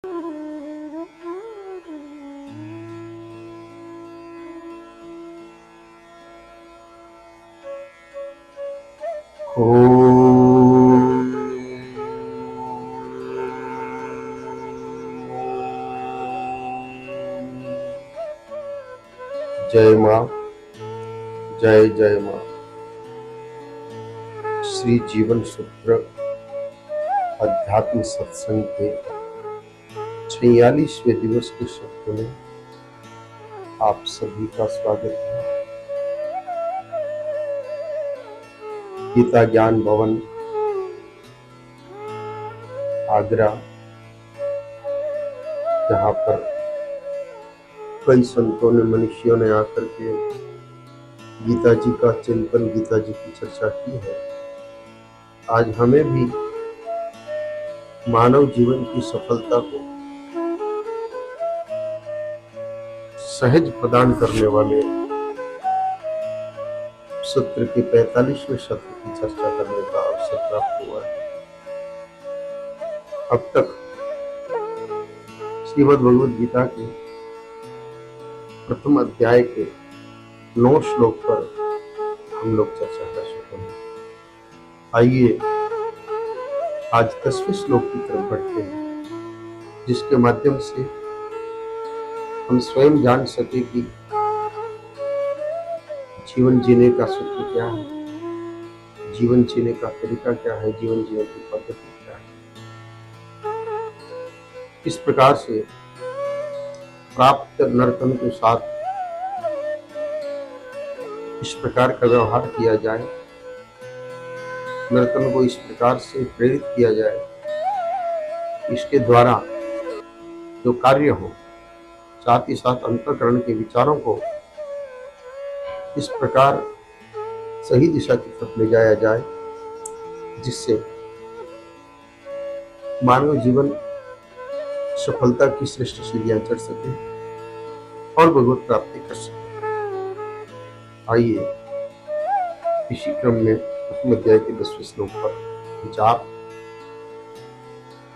जय माँ, जय जय माँ। श्री जीवन सूत्र अध्यात्म सत्संग के 46वें दिवस के सत्र में आप सभी का स्वागत है। गीता ज्ञान भवन आगरा, जहाँ पर कई संतों ने, मनुष्यों ने आकर के गीता जी का चिंतन, गीता जी की चर्चा की है। आज हमें भी मानव जीवन की सफलता को सहज प्रदान करने वाले सूत्र के 45वें सत्र की चर्चा करने का अवसर प्राप्त हुआ है। अब तक श्रीमद् भगवद गीता के प्रथम अध्याय के 9 श्लोक पर हम लोग चर्चा कर चुके हैं। आइए आज 10वें श्लोक की तरफ बढ़ते हैं, जिसके माध्यम से हम स्वयं जान सके कि जीवन जीने का सूत्र क्या है, जीवन जीने का तरीका क्या है, जीवन जीने की पद्धति क्या है। इस प्रकार से प्राप्त नर्तन के साथ इस प्रकार का व्यवहार किया जाए, नर्तन को इस प्रकार से प्रेरित किया जाए, इसके द्वारा जो कार्य हो, साथ ही साथ अंतःकरण के विचारों को इस प्रकार सही दिशा की तरफ ले जाया जाए, जिससे मानव जीवन सफलता की श्रेष्ठ सीढ़ियां चढ़ सके और भगवत प्राप्ति कर सके। आइए इसी क्रम में प्रथम अध्याय के 10वें श्लोक पर विचार,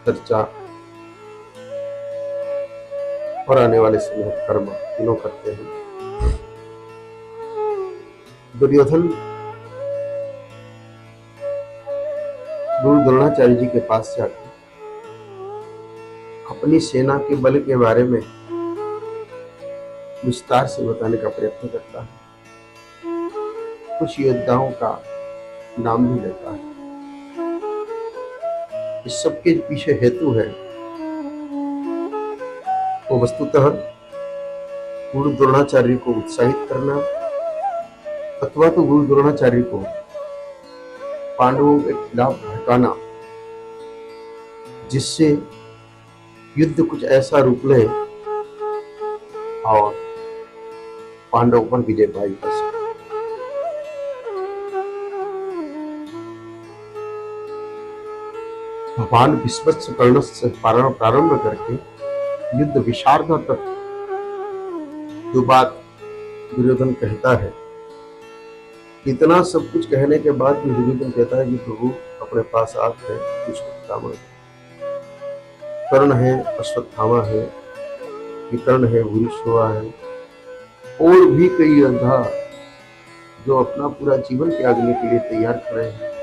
चर्चा और आने वाले समय कर्म तीनों करते हैं। दुर्योधन गुरु द्रोणाचार्य जी के पास जाकर अपनी सेना के बल के बारे में विस्तार से बताने का प्रयत्न करता है। कुछ योद्धाओं का नाम भी लेता है। इस सबके पीछे हेतु है वो वस्तुतः गुरु द्रोणाचार्य को उत्साहित करना, अथवा तो गुरु द्रोणाचार्य को पांडवों के खिलाफ भड़काना, जिससे युद्ध कुछ ऐसा रूप ले और पांडवों पर विजय पाई कर सके। भगवान विश्वस्य कर्ण से प्रारंभ करके युद्ध विशारद तक जो बात दुर्योधन कहता है, इतना सब कुछ कहने के बाद भी दुर्योधन कहता है कि प्रभु अपने पास आप है, अश्वत्थामा है, कर्ण है, अश्वत्थामा है, विकर्ण है, भूरिश्रवा है, और भी कई योद्धा जो अपना पूरा जीवन त्यागने के लिए तैयार खड़े हैं।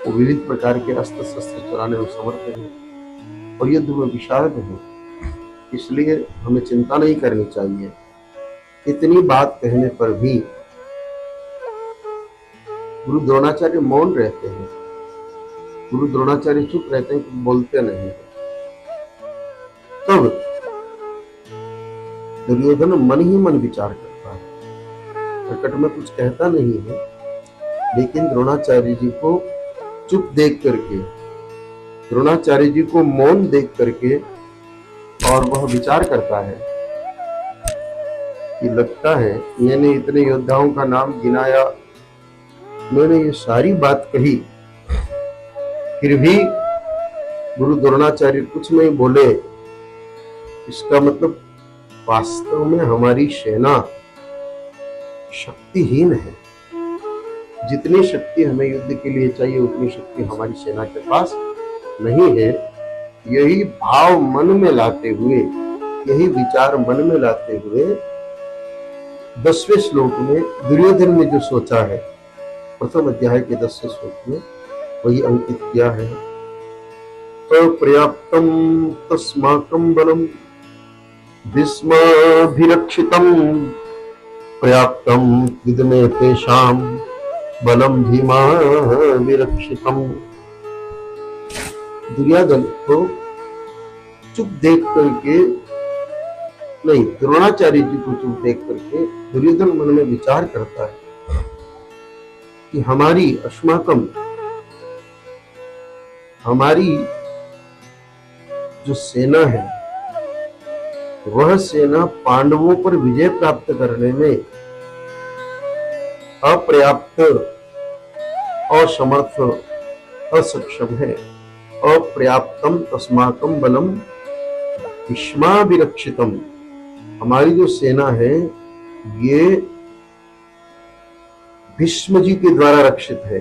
वो विविध प्रकार के अस्त्र शस्त्र चलाने में समर्थ हैं और युद्ध में विशारद हैं। इसलिए हमें चिंता नहीं करनी चाहिए। इतनी बात कहने पर भी गुरु द्रोणाचार्य मौन रहते हैं। गुरु द्रोणाचार्य चुप रहते हैं, बोलते नहीं। तब दुर्योधन मन ही मन विचार करता है, प्रकट में कुछ कहता नहीं है, लेकिन द्रोणाचार्य जी को चुप देख करके, द्रोणाचार्य जी को मौन देख करके, और वह विचार करता है कि लगता है मैंने इतने योद्धाओं का नाम गिनाया, मैंने ये सारी बात कही, फिर भी गुरु द्रोणाचार्य कुछ नहीं बोले। इसका मतलब वास्तव में हमारी सेना शक्तिहीन है। जितनी शक्ति हमें युद्ध के लिए चाहिए उतनी शक्ति हमारी सेना के पास नहीं है। यही भाव मन में लाते हुए, यही विचार मन में लाते हुए 10वें श्लोक में दुर्योधन ने जो सोचा है, प्रथम अध्याय के 10वें श्लोक में वही अंकित किया है। अपर्याप्तम तस्माकं बलम भीष्माभिरक्षितम पर्याप्तम विदमे तेषाम बलम भीमाभिरक्षितम। दुर्योधन को चुप देख करके, नहीं, द्रोणाचार्य जी को चुप देख करके दुर्योधन मन में विचार करता है कि हमारी अस्माकम, हमारी जो सेना है वह सेना पांडवों पर विजय प्राप्त करने में अपर्याप्त, असमर्थ, असक्षम है। अपर्याप्तम तस्माकं बलम भीष्माभिरक्षितम। हमारी जो सेना है ये भीष्म जी के द्वारा रक्षित है,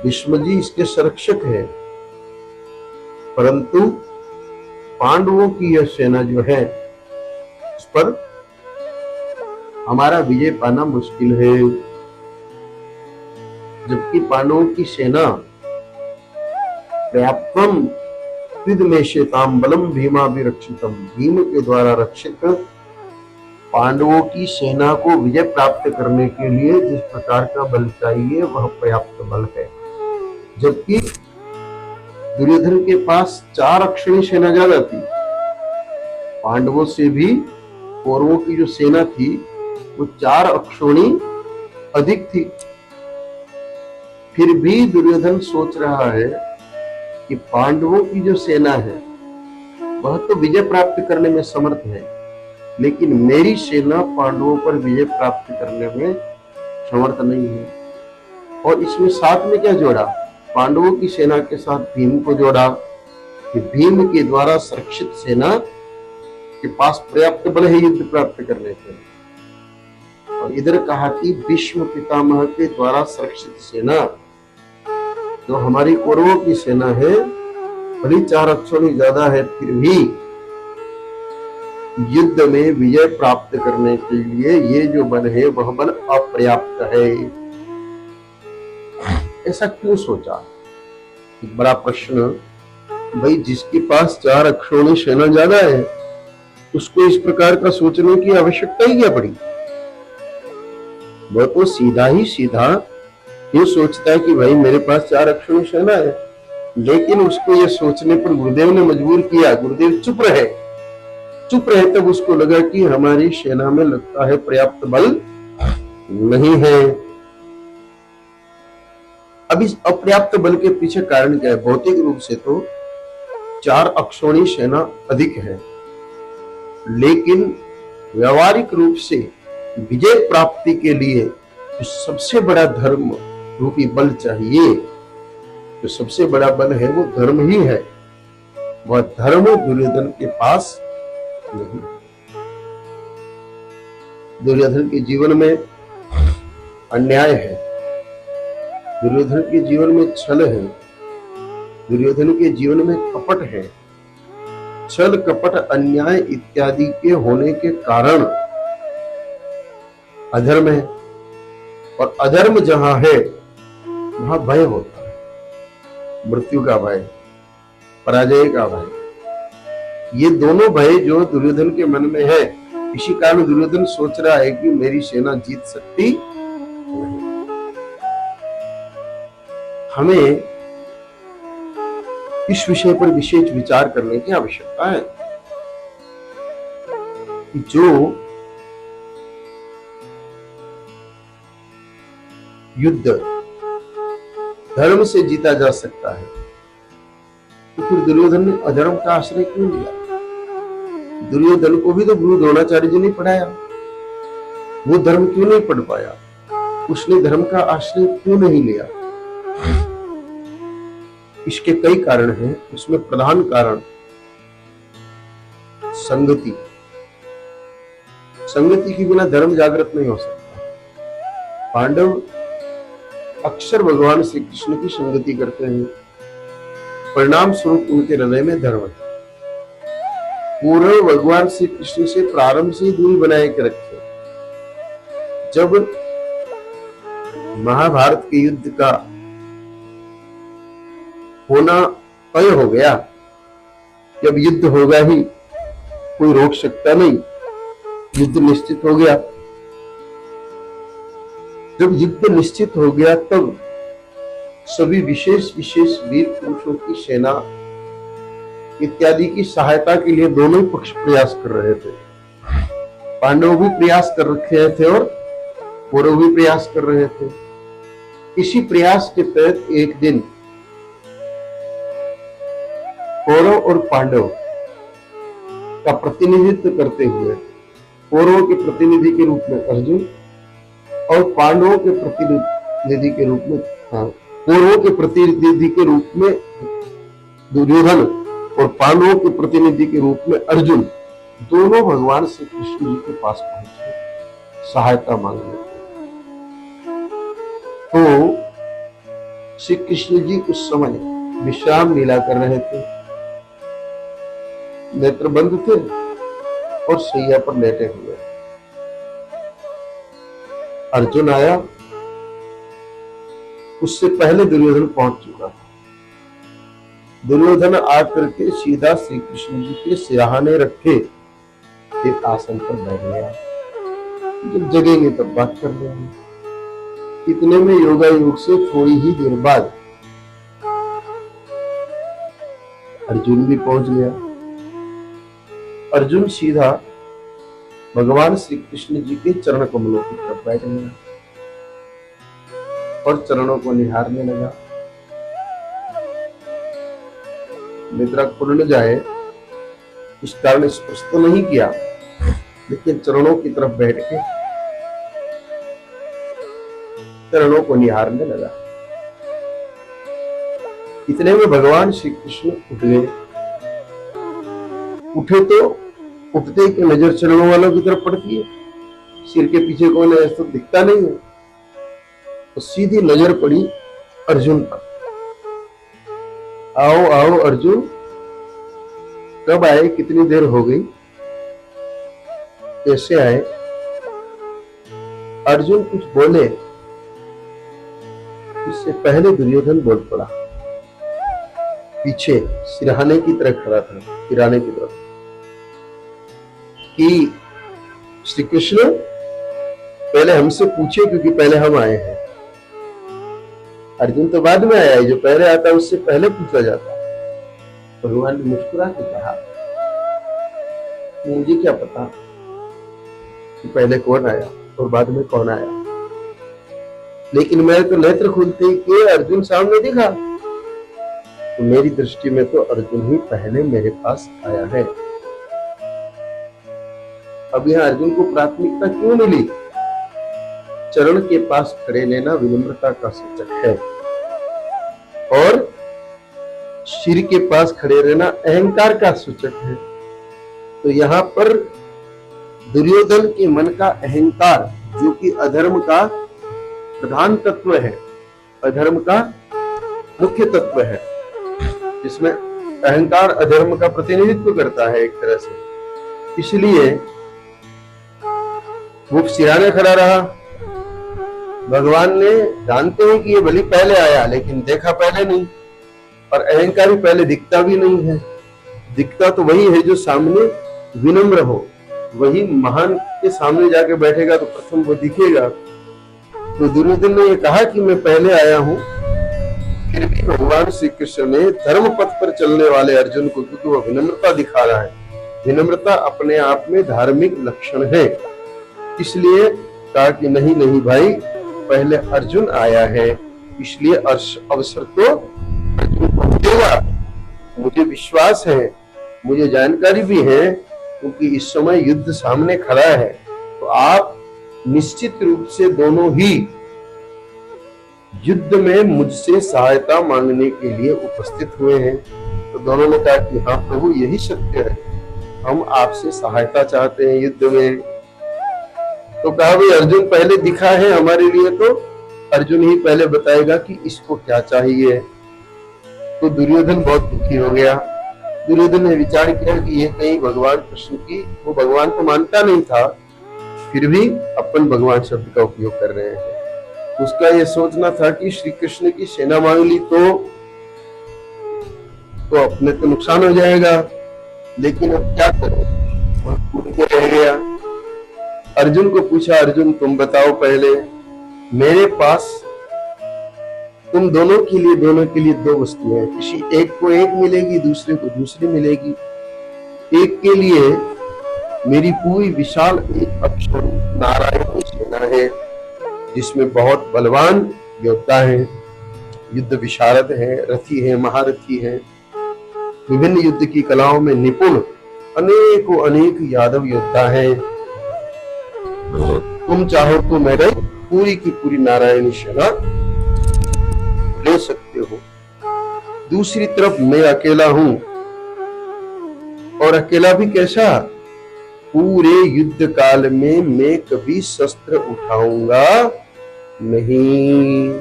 भीष्म जी इसके संरक्षक है, परंतु पांडवों की यह सेना जो है उस पर हमारा विजय पाना मुश्किल है। जबकि पांडवों की सेना पर्याप्तम विदमेशेताम बलम भीमाभिरक्षितम, भीम के द्वारा रक्षित पांडवों की सेना को विजय प्राप्त करने के लिए जिस प्रकार का बल चाहिए वह पर्याप्त बल है। जबकि दुर्योधन के पास 4 अक्षौणी सेना ज्यादा थी, पांडवों से भी कौरवों की जो सेना थी वो 4 अक्षौणी अधिक थी। फिर भी दुर्योधन सोच रहा है कि पांडवों की जो सेना है वह तो विजय प्राप्त करने में समर्थ है, लेकिन मेरी सेना पांडवों पर विजय प्राप्त करने में समर्थ नहीं है। और इसमें साथ में क्या जोड़ा, पांडवों की सेना के साथ भीम को जोड़ा कि भीम के द्वारा सुरक्षित सेना के पास पर्याप्त बल है युद्ध प्राप्त करने के लिए। और इधर कहा कि भीष्म पितामह के द्वारा सुरक्षित सेना जो हमारी कौरवों की सेना है, भली 4 अक्षौणी ज्यादा है, फिर भी युद्ध में विजय प्राप्त करने के लिए ये जो बल है वह बल अपर्याप्त है। ऐसा क्यों सोचा? एक बड़ा प्रश्न। भाई जिसके पास 4 अक्षौणी सेना ज्यादा है उसको इस प्रकार का सोचने की आवश्यकता ही क्या पड़ी? वह तो सीधा ही सीधा ये सोचता है कि भाई मेरे पास 4 अक्षौणी सेना है, लेकिन उसको ये सोचने पर गुरुदेव ने मजबूर किया। गुरुदेव चुप रहे, तब उसको लगा कि हमारी सेना में लगता है पर्याप्त बल नहीं है। अब इस अपर्याप्त बल के पीछे कारण क्या है? भौतिक रूप से तो 4 अक्षौणी सेना अधिक है, लेकिन व्यवहारिक रूप से विजय प्राप्ति के लिए जो सबसे बड़ा धर्म रूपी बल चाहिए, जो सबसे बड़ा बल है वो धर्म ही है। वह धर्म दुर्योधन के पास नहीं। दुर्योधन के जीवन में अन्याय है, दुर्योधन के जीवन में छल है, दुर्योधन के जीवन में कपट है। छल, कपट, अन्याय इत्यादि के होने के कारण अधर्म है, और अधर्म जहां है वहां भय होता है, मृत्यु का भय, पराजय का भय। ये दोनों भय जो दुर्योधन के मन में है, इसी कारण दुर्योधन सोच रहा है कि मेरी सेना जीत सकती नहीं। हमें इस विषय पर विशेष विचार करने की आवश्यकता है कि जो युद्ध धर्म से जीता जा सकता है, तो फिर दुर्योधन ने अधर्म का आश्रय क्यों लिया? दुर्योधन को भी तो गुरु द्रोणाचार्य जी ने पढ़ाया, वो धर्म क्यों नहीं पढ़ पाया? उसने धर्म का आश्रय क्यों नहीं लिया? इसके कई कारण हैं, उसमें प्रधान कारण संगति। संगति के बिना धर्म जागृत नहीं हो सकता। पांडव अक्सर भगवान श्री कृष्ण की संगति करते हैं, परिणाम स्वरूप उनके हृदय में धर्म था। पूर्व भगवान श्री कृष्ण से प्रारंभ से ही दूरी बनाए के रखे। जब महाभारत के युद्ध का होना तय हो गया, जब युद्ध होगा ही, कोई रोक सकता नहीं, युद्ध निश्चित हो गया। जब युद्ध निश्चित हो गया तब सभी विशेष विशेष वीर पुरुषों की सेना इत्यादि की सहायता के लिए दोनों पक्ष प्रयास कर रहे थे। पांडव भी प्रयास कर रखे थे और कौरव भी प्रयास कर रहे थे। इसी प्रयास के तहत एक दिन कौरव और पांडव का प्रतिनिधित्व करते हुए कौरवों के प्रतिनिधि के रूप में अर्जुन और पांडवों के प्रतिनिधि के रूप में कौरवों के प्रतिनिधि के रूप में दुर्योधन और पांडवों के प्रतिनिधि के रूप में अर्जुन दोनों भगवान श्री कृष्ण जी के पास पहुंचे सहायता मांगने। तो श्री कृष्ण जी उस समय विश्राम लीला कर रहे थे, नेत्र बंद थे और शैया पर लेटे हुए। अर्जुन आया, उससे पहले दुर्योधन पहुंच चुका था। दुर्योधन आकर के सीधा श्री कृष्ण जी के सिरहाने रखे एक आसन पर बैठ गया। जब जगेंगे तब बात कर लेंगे। इतने में योगायोग से थोड़ी ही देर बाद अर्जुन भी पहुंच गया। अर्जुन सीधा भगवान श्री कृष्ण जी के चरण कमलों की तरफ बैठ गया और चरणों को निहारने लगा। निद्रा खुल न जाए इस कारण स्पर्श तो नहीं किया, लेकिन चरणों की तरफ बैठ के चरणों को निहारने लगा। इतने में भगवान श्री कृष्ण उठ गए। उठे तो उठते की नजर चरणों वालों की तरफ पड़ती है, सिर के पीछे कौन है ऐसा दिखता नहीं है, तो सीधी नजर पड़ी अर्जुन पर। आओ आओ अर्जुन, कब आए, कितनी देर हो गई, कैसे आए? अर्जुन कुछ बोले इससे पहले दुर्योधन बोल पड़ा। पीछे सिरहाने की तरफ खड़ा था, सिरहाने की तरफ, कि श्री कृष्ण पहले हमसे पूछे क्योंकि पहले हम आए हैं। अर्जुन तो बाद में आया है, जो पहले आता है उससे पहले पूछा जाता है। भगवान ने मुस्कुरा के कहा, मुझे क्या पता कि पहले कौन आया और बाद में कौन आया, लेकिन मैं तो नेत्र खुलते ही कि अर्जुन सामने दिखा, तो मेरी दृष्टि में तो अर्जुन ही पहले मेरे पास आया है। अब यहां अर्जुन को प्राथमिकता क्यों मिली? चरण के पास खड़े लेना विनम्रता का सूचक है और सिर के पास खड़े रहना अहंकार का सूचक है। तो यहाँ पर दुर्योधन के मन का अहंकार, जो कि अधर्म का प्रधान तत्व है, अधर्म का मुख्य तत्व है, जिसमें अहंकार अधर्म का प्रतिनिधित्व करता है एक तरह से, इसलिए वो सिराने खड़ा रहा। भगवान ने जानते हैं कि ये भली पहले आया, लेकिन देखा पहले नहीं, और अहंकारी पहले दिखता भी नहीं है। दिखता तो वही है जो सामने विनम्र हो, वही महान के सामने जाके बैठेगा तो प्रथम वो दिखेगा। तो दुर्योधन ने ये कहा कि मैं पहले आया हूं, फिर भी भगवान श्री कृष्ण ने धर्म पथ पर चलने वाले अर्जुन को, क्योंकि वो विनम्रता दिखा रहा है, विनम्रता अपने आप में धार्मिक लक्षण है, इसलिए कहा कि नहीं नहीं भाई, पहले अर्जुन आया है, इसलिए अवसर तो अर्जुन को मिलेगा। मुझे विश्वास है, मुझे जानकारी भी है, क्योंकि इस समय युद्ध सामने खड़ा है, तो आप निश्चित रूप से दोनों ही युद्ध में मुझसे सहायता मांगने के लिए उपस्थित हुए हैं। तो दोनों ने कहा कि हाँ प्रभु, यही सत्य है, हम आपसे सहायता चाहते हैं युद्ध में। तो कहा भाई अर्जुन पहले दिखा है हमारे लिए, तो अर्जुन ही पहले बताएगा कि इसको क्या चाहिए। तो दुर्योधन बहुत दुखी हो गया। दुर्योधन ने विचार किया कि ये कहीं भगवान कृष्ण की, वो भगवान को मानता नहीं था, फिर भी अपन भगवान शब्द का उपयोग कर रहे हैं। उसका ये सोचना था कि श्री कृष्ण की सेना मांग ली तो अपने तो नुकसान हो जाएगा, लेकिन अब क्या करो, वह कूद के रह गया। अर्जुन को पूछा, अर्जुन तुम बताओ पहले, मेरे पास तुम दोनों के लिए दो वस्तुएं हैं, किसी एक को एक मिलेगी, दूसरे को दूसरी मिलेगी। एक के लिए मेरी पूरी विशाल एक अक्षर नारायणी सेना है, जिसमें बहुत बलवान योद्धा हैं, युद्ध विशारद हैं, रथी हैं, महारथी हैं, विभिन्न युद्ध की कलाओं में निपुण अनेकों अनेक यादव योद्धा हैं। तुम चाहो तो मेरे पूरी की पूरी नारायणी सेना ले सकते हो। दूसरी तरफ मैं अकेला हूं, और अकेला भी कैसा, पूरे युद्ध काल में मैं कभी शस्त्र उठाऊंगा नहीं,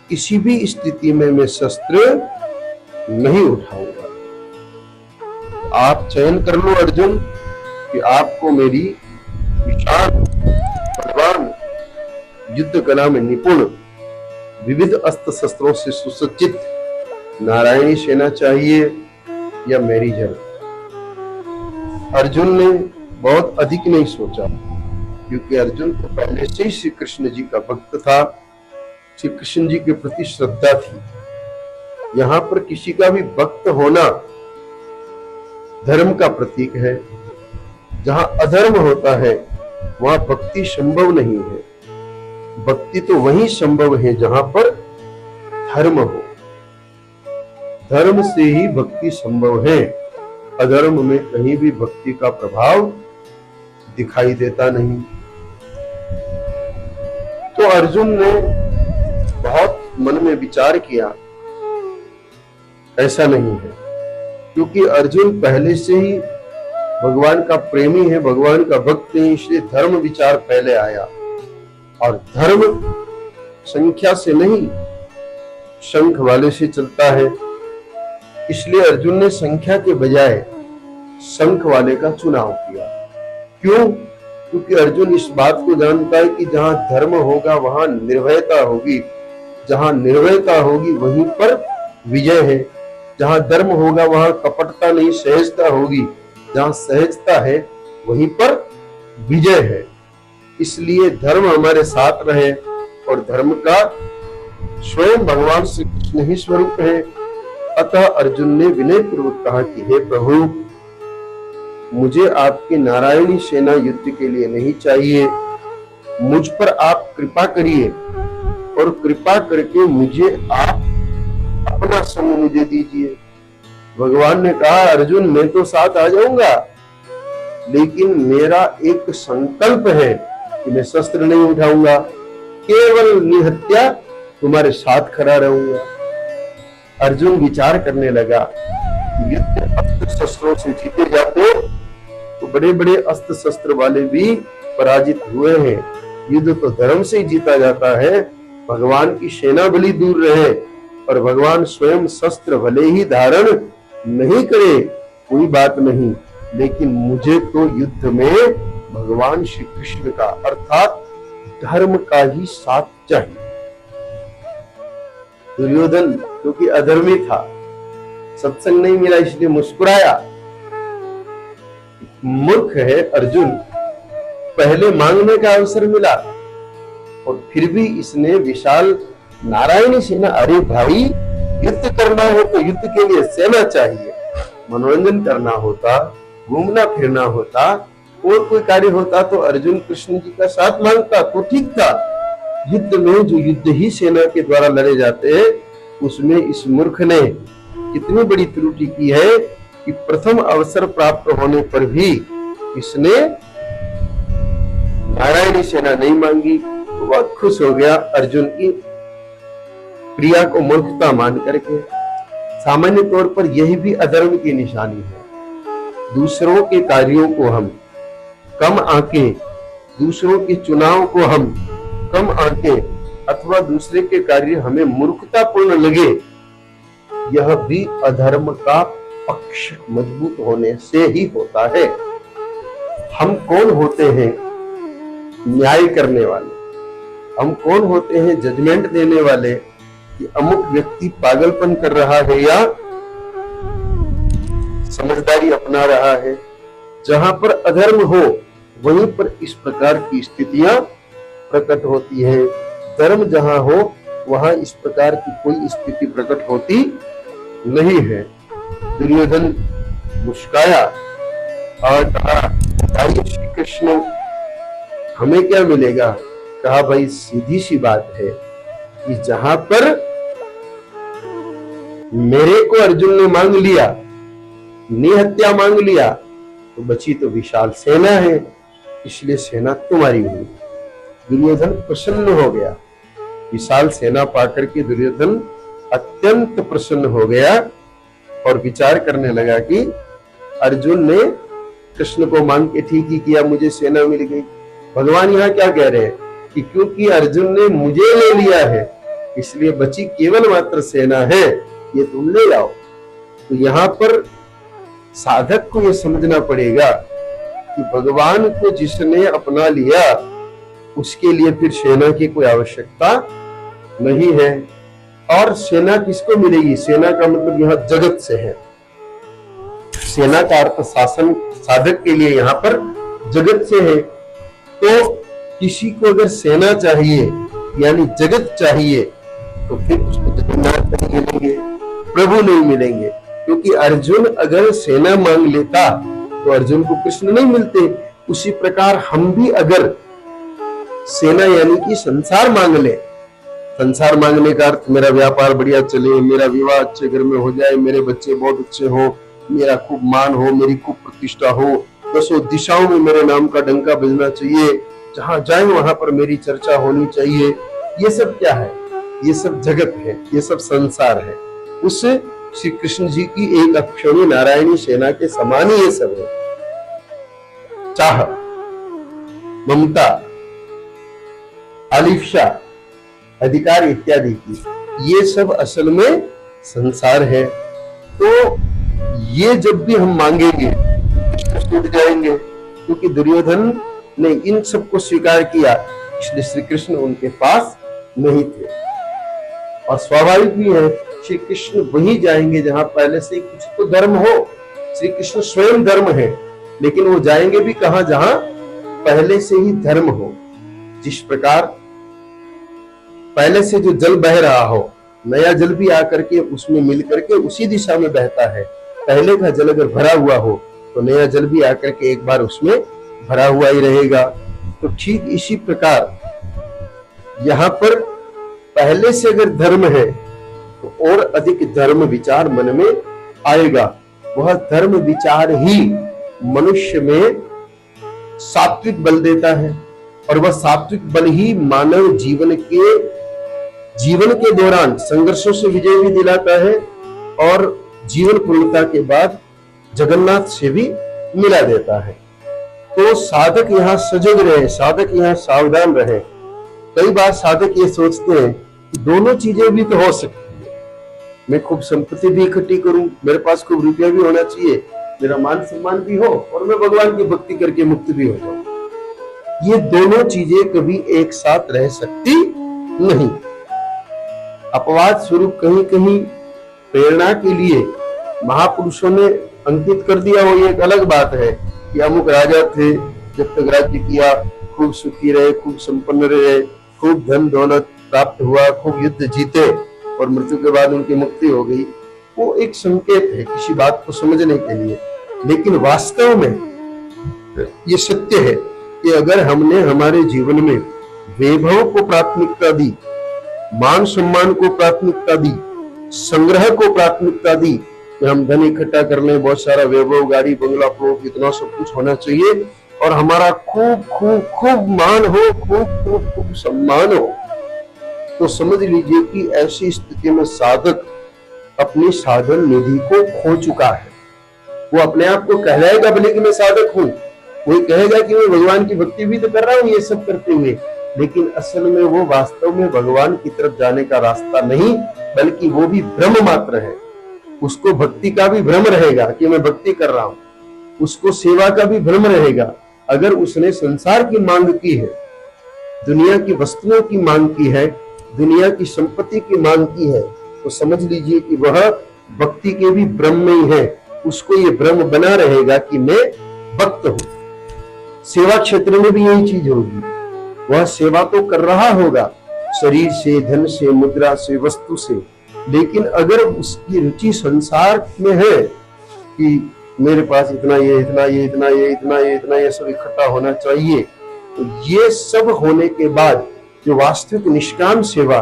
किसी भी स्थिति में मैं शस्त्र नहीं उठाऊंगा। आप चयन कर लो अर्जुन कि आपको मेरी विशाल बलवान युद्ध कला में निपुण विविध अस्त्र शस्त्रों से सुसज्जित नारायणी सेना चाहिए या मेरी जन। अर्जुन ने बहुत अधिक नहीं सोचा, क्योंकि अर्जुन तो पहले से ही श्री कृष्ण जी का भक्त था, श्री कृष्ण जी के प्रति श्रद्धा थी। यहाँ पर किसी का भी भक्त होना धर्म का प्रतीक है। जहां अधर्म होता है वहां भक्ति संभव नहीं है। भक्ति तो वही संभव है जहां पर धर्म हो, धर्म से ही भक्ति संभव है। अधर्म में कहीं भी भक्ति का प्रभाव दिखाई देता नहीं। तो अर्जुन ने बहुत मन में विचार किया, ऐसा नहीं है, क्योंकि अर्जुन पहले से ही भगवान का प्रेमी है, भगवान का भक्त है, इसलिए धर्म विचार पहले आया। और धर्म संख्या से नहीं, शंख वाले से चलता है। इसलिए अर्जुन ने संख्या के बजाय शंख वाले का चुनाव किया। क्यों? क्योंकि अर्जुन इस बात को जानता है कि जहां धर्म होगा वहां निर्भयता होगी, जहां निर्भयता होगी वहीं पर विजय है। जहां धर्म होगा वहां कपटता नहीं, सहजता होगी, जहां सहजता है वहीं पर विजय है। इसलिए धर्म हमारे साथ रहे, और धर्म का स्वयं भगवान श्री कृष्ण ही स्वरूप है। अतः अर्जुन ने विनय पूर्वक कहा कि हे प्रभु, मुझे आपकी नारायणी सेना युद्ध के लिए नहीं चाहिए, मुझ पर आप कृपा करिए, और कृपा करके मुझे आप अपना संग मुझे दीजिए। भगवान ने कहा, अर्जुन मैं तो साथ आ जाऊंगा, लेकिन मेरा एक संकल्प है कि मैं शस्त्र नहीं उठाऊंगा, केवल निहत्या तुम्हारे साथ खड़ा रहूंगा। अर्जुन विचार करने लगा कि युद्ध अस्त्र शस्त्रों से जीते जाते तो बड़े बड़े अस्त्र शस्त्र वाले भी पराजित हुए हैं। युद्ध तो धर्म से ही जीता जाता है। भगवान की सेना भली दूर रहे और भगवान स्वयं शस्त्र भले ही धारण नहीं करे, कोई बात नहीं, लेकिन मुझे तो युद्ध में भगवान श्री कृष्ण का अर्थात धर्म का ही साथ चाहिए। दुर्योधन क्योंकि अधर्मी था, सत्संग नहीं मिला इसलिए मुस्कुराया। मूर्ख है अर्जुन, पहले मांगने का अवसर मिला और फिर भी इसने विशाल नारायणी सेना, अरे भाई युद्ध करना हो तो युद्ध के लिए सेना चाहिए, मनोरंजन करना होता, घूमना फिरना होता, और कोई कार्य होता तो अर्जुन कृष्ण जी का साथ मांगता तो ठीक था। युद्ध में जो युद्ध ही सेना के द्वारा लड़े जाते हैं, उसमें इस मूर्ख ने कितनी बड़ी त्रुटि की है कि प्रथम अवसर प्राप्त होने पर भी इसने नारायणी सेना नहीं मांगी। तो बहुत खुश हो गया अर्जुन की क्रिया को मूर्खता मान करके। सामान्य तौर पर यही भी अधर्म की निशानी है। दूसरों के कार्यों को हम कम आंके, दूसरों के चुनाव को हम कम आंके, अथवा दूसरे के कार्य हमें मूर्खतापूर्ण लगे, यह भी अधर्म का पक्ष मजबूत होने से ही होता है। हम कौन होते हैं न्याय करने वाले? हम कौन होते हैं जजमेंट देने वाले कि अमुक व्यक्ति पागलपन कर रहा है या समझदारी अपना रहा है? जहां पर अधर्म हो वहीं पर इस प्रकार की स्थितियां प्रकट होती है। धर्म जहां हो वहां इस प्रकार की कोई स्थिति प्रकट होती नहीं है। दुर्योधन मुस्काया और कहा, भाई श्री कृष्ण हमें क्या मिलेगा? कहा, भाई सीधी सी बात है कि जहां पर मेरे को अर्जुन ने मांग लिया, निहत्या मांग लिया, तो बची तो विशाल सेना है, इसलिए सेना तुम्हारी हुई। दुर्योधन प्रसन्न हो गया। विशाल सेना पाकर के दुर्योधन अत्यंत प्रसन्न हो गया और विचार करने लगा कि अर्जुन ने कृष्ण को मांग के ठीक ही किया, मुझे सेना मिल गई। भगवान यहाँ क्या कह रहे हैं कि क्योंकि अर्जुन ने मुझे ले लिया है इसलिए बची केवल मात्र सेना है, ये तुम ले जाओ। तो यहाँ पर साधक को यह समझना पड़ेगा कि भगवान को जिसने अपना लिया उसके लिए फिर सेना की कोई आवश्यकता नहीं है। और सेना किसको मिलेगी? सेना का मतलब यहाँ जगत से है। सेना का अर्थ शासन साधक के लिए यहाँ पर जगत से है। तो किसी को अगर सेना चाहिए यानी जगत चाहिए तो फिर उसको जगन्नाथ नहीं मिलेंगे, प्रभु नहीं मिलेंगे। क्योंकि अर्जुन अगर सेना मांग लेता तो अर्जुन को कृष्ण नहीं मिलते। उसी प्रकार हम भी अगर सेना यानी कि संसार मांग ले, संसार मांगने का अर्थ मेरा व्यापार बढ़िया चले, मेरा विवाह अच्छे घर में हो जाए, मेरे बच्चे बहुत अच्छे हो, मेरा खूब मान हो, मेरी खूब प्रतिष्ठा हो, दसों दिशाओं में मेरे नाम का डंका बजना चाहिए, जहां जाए वहां पर मेरी चर्चा होनी चाहिए। ये सब क्या है? ये सब जगत है, ये सब संसार है। उस श्री कृष्ण जी की एक अक्षौणी नारायणी सेना के समान ही ये सब है। चाह, ममता, आलिफशा, अधिकार इत्यादि की, ये सब असल में संसार है। तो ये जब भी हम मांगेंगे टूट जाएंगे, क्योंकि दुर्योधन ने इन सबको स्वीकार किया, इसलिए श्री कृष्ण उनके पास नहीं थे। और स्वाभाविक भी है, श्री कृष्ण वही जाएंगे जहां पहले से कुछ तो धर्म हो। श्री कृष्ण स्वयं धर्म है, लेकिन वो जाएंगे भी कहां? जहां पहले से ही धर्म हो। जिस प्रकार पहले से जो जल बह रहा हो, नया जल भी आकर के उसमें मिल करके उसी दिशा में बहता है। पहले का जल अगर भरा हुआ हो तो नया जल भी आकर के एक बार उसमें भरा हुआ ही रहेगा। तो ठीक इसी प्रकार यहाँ पर पहले से अगर धर्म है तो और अधिक धर्म विचार मन में आएगा। वह धर्म विचार ही मनुष्य में सात्विक बल देता है, और वह सात्विक बल ही मानव जीवन के दौरान संघर्षों से विजय भी दिलाता है, और जीवन पूर्णता के बाद जगन्नाथ से भी मिला देता है। तो साधक यहाँ सजग रहे, साधक यहाँ सावधान रहे। कई बार साधक ये सोचते हैं कि दोनों चीजें भी तो हो सकती है, मैं खूब संपत्ति भी इकट्ठी करूं, मेरे पास खूब रुपया भी होना चाहिए, मेरा मान सम्मान भी हो, और मैं भगवान की भक्ति करके मुक्त भी हो जाऊं। ये दोनों चीजें कभी एक साथ रह सकती नहीं। अपवाद स्वरूप कहीं कहीं प्रेरणा के लिए महापुरुषों ने अंकित कर दिया हो, ये एक अलग बात है कि अमुक राजा थे, जब तक राज्य किया खूब सुखी रहे, खूब संपन्न रहे, खूब धन दौलत प्राप्त हुआ, खूब युद्ध जीते, और मृत्यु के बाद उनकी मुक्ति हो गई। वो एक संकेत है किसी बात को समझने के लिए। लेकिन वास्तव में ये सत्य है कि अगर हमने हमारे जीवन में वैभव को प्राथमिकता दी, मान सम्मान को प्राथमिकता दी, संग्रह को प्राथमिकता दी कि हम धन इकट्ठा कर लें, बहुत सारा वैभव, गाड़ी, बंगला, प्लॉट, इतना सब कुछ होना चाहिए, और हमारा खूब खूब खूब मान हो, खूब खूब खूब सम्मान हो, तो समझ लीजिए कि ऐसी स्थिति में साधक अपनी साधन निधि को खो चुका है। वो अपने आप को कहलाएगा भले कि मैं साधक हूं, वही कहेगा कि मैं भगवान की भक्ति भी तो कर रहा हूं ये सब करते हुए, लेकिन असल में वो वास्तव में भगवान की तरफ जाने का रास्ता नहीं, बल्कि वो भी ब्रह्म मात्र है। उसको भक्ति का भी भ्रम रहेगा कि मैं भक्ति कर रहा हूं, उसको सेवा का भी भ्रम रहेगा। अगर उसने संसार की मांग की है, दुनिया की वस्तुओं की मांग की है, दुनिया की संपत्ति की मांग की है, तो समझ लीजिए कि वह भक्ति के भी भ्रम में ही है। उसको ये भ्रम बना रहेगा कि मैं भक्त हूं। सेवा क्षेत्र में भी यही चीज होगी। वह सेवा तो कर रहा होगा शरीर से, धन से, मुद्रा से, वस्तु से, लेकिन अगर उसकी रुचि संसार में है कि मेरे पास इतना ये, इतना ये, इतना ये, इतना ये, इतना ये सब इकट्ठा होना चाहिए, तो ये सब होने के बाद जो वास्तविक निष्काम सेवा,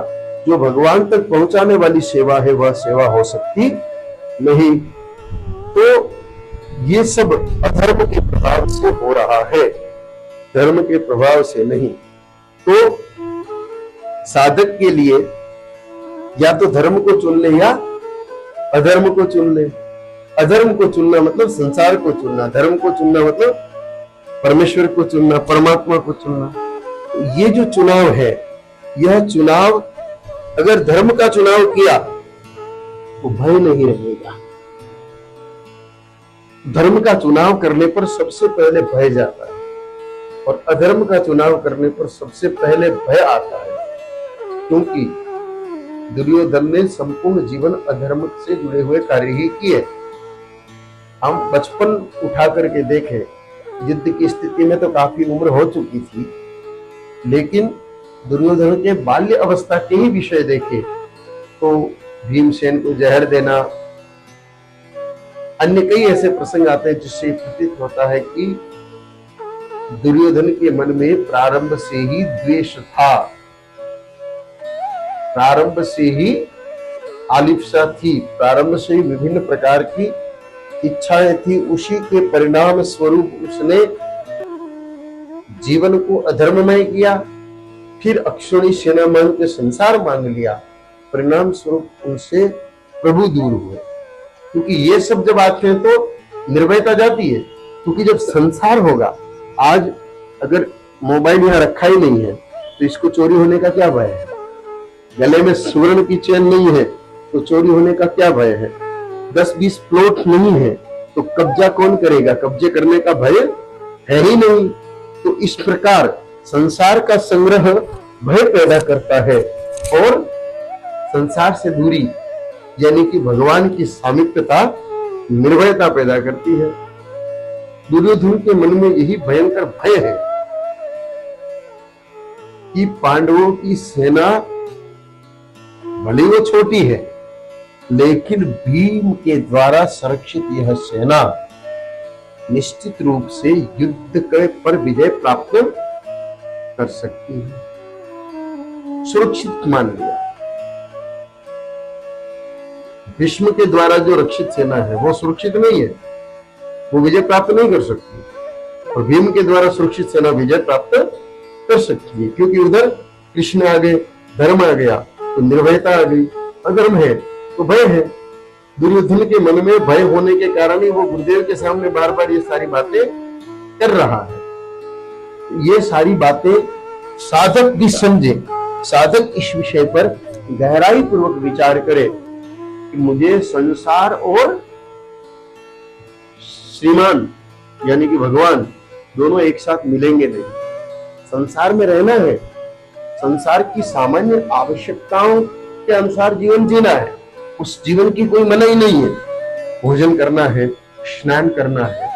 जो भगवान तक पहुंचाने वाली सेवा है, वह सेवा हो सकती नहीं। तो ये सब अधर्म के प्रभाव से हो रहा है, धर्म के प्रभाव से नहीं। तो साधक के लिए या तो धर्म को चुन ले या अधर्म को चुन ले। अधर्म को चुनना मतलब संसार को चुनना, धर्म को चुनना मतलब परमेश्वर को चुनना, परमात्मा को चुनना। तो ये जो चुनाव है, यह चुनाव अगर धर्म का चुनाव किया तो भय नहीं रहेगा। धर्म का चुनाव करने पर सबसे पहले भय जाता है, और अधर्म का चुनाव करने पर सबसे पहले भय आता है, क्योंकि दुर्योधन ने संपूर्ण जीवन अधर्म से जुड़े हुए कार्य ही किए। हम बचपन उठा करके देखें, युद्ध की स्थिति में तो काफी उम्र हो चुकी थी, लेकिन दुर्योधन के बाल्य अवस्था के ही विषय देखें तो भीमसेन को जहर देना, अन्य कई ऐसे प्रसंग आते हैं जिससे प्रतीत होता है कि दुर्योधन के मन में प्रारंभ से ही द्वेष था, प्रारंभ से ही आलिप्सा थी, प्रारंभ से ही विभिन्न प्रकार की इच्छाएं थी। उसी के परिणाम स्वरूप उसने जीवन को अधर्ममय किया, फिर अक्षोणी सेना मांग के संसार मांग लिया। परिणाम स्वरूप उनसे प्रभु दूर हुए, क्योंकि ये सब जब आते हैं तो निर्भयता जाती है। क्योंकि जब संसार होगा, आज अगर मोबाइल यहाँ रखा ही नहीं है तो इसको चोरी होने का क्या भय है? गले में स्वर्ण की चेन नहीं है तो चोरी होने का क्या भय है? 10-20 प्लॉट नहीं है तो कब्जा कौन करेगा? कब्जे करने का भय है ही नहीं। तो इस प्रकार संसार का संग्रह भय पैदा करता है और संसार से दूरी यानी कि भगवान की सामीप्यता निर्भयता पैदा करती है। दुर्योधन के मन में यही भयंकर भय है कि पांडवों की सेना भले वो छोटी है, लेकिन भीम के द्वारा संरक्षित यह सेना निश्चित रूप से युद्ध पर विजय प्राप्त कर सकती है। सुरक्षित मान लिया। भीष्म के द्वारा जो रक्षित सेना है वो सुरक्षित नहीं है, वो विजय प्राप्त नहीं कर सकती, और भीम के द्वारा सुरक्षित सेना विजय प्राप्त कर सकती है, क्योंकि उधर कृष्ण आ गए, धर्म आ गया तो निर्भयता आ गई, अधर्म है तो भय है। दुर्योधन के मन में भय होने के कारण ही वो गुरुदेव के सामने बार बार ये सारी बातें कर रहा है। ये सारी बातें साधक भी समझे, साधक इस विषय पर गहराई पूर्वक विचार करे कि मुझे संसार और श्रीमान यानी कि भगवान दोनों एक साथ मिलेंगे नहीं। संसार में रहना है, संसार की सामान्य आवश्यकताओं के अनुसार जीवन जीना है, उस जीवन की कोई मनाही नहीं है। भोजन करना है, स्नान करना है,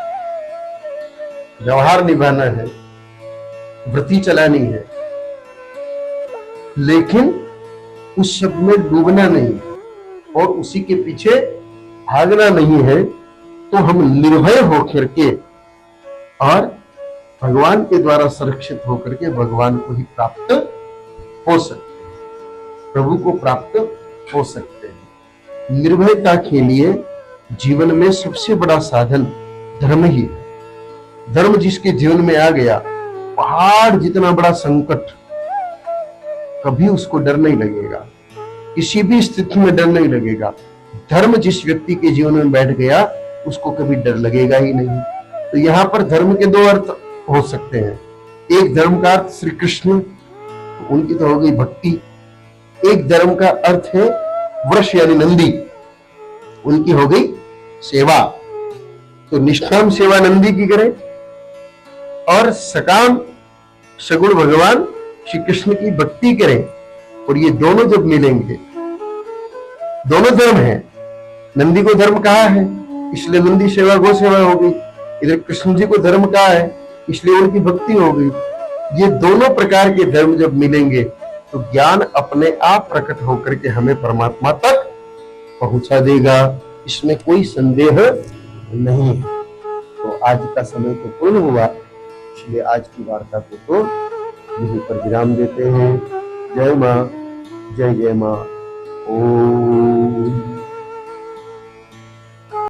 व्यवहार निभाना है, व्रती चलानी है, लेकिन उस सब में डूबना नहीं है और उसी के पीछे भागना नहीं है। तो हम निर्भय होकर के और भगवान के द्वारा सुरक्षित होकर के भगवान को ही प्राप्त हो सकते, प्रभु को प्राप्त हो सकते हैं। निर्भयता के लिए जीवन में सबसे बड़ा साधन धर्म ही है। धर्म जिसके जीवन में आ गया, पहाड़ जितना बड़ा संकट, कभी उसको डर नहीं लगेगा, किसी भी स्थिति में डर नहीं लगेगा। धर्म जिस व्यक्ति के जीवन में बैठ गया उसको कभी डर लगेगा ही नहीं। तो यहाँ पर धर्म के दो अर्थ हो सकते हैं। एक धर्म का अर्थ श्री कृष्ण, उनकी तो हो गई भक्ति। एक धर्म का अर्थ है वृष यानी नंदी, उनकी हो गई सेवा। तो निष्काम सेवा नंदी की करें और सकाम सगुण भगवान श्री कृष्ण की भक्ति करें। और ये दोनों जब मिलेंगे, दोनों धर्म है, नंदी को धर्म कहा है इसलिए नंदी सेवा गो सेवा हो गई, इधर कृष्ण जी को धर्म कहा है इसलिए उनकी भक्ति हो गई। ये दोनों प्रकार के धर्म जब मिलेंगे तो ज्ञान अपने आप प्रकट होकर के हमें परमात्मा तक पहुंचा देगा, इसमें कोई संदेह नहीं है। तो आज का समय तो पूर्ण हुआ, इसलिए आज की वार्ता को तो यहीं पर विराम देते हैं। जय मां, जय जय मां। ओम।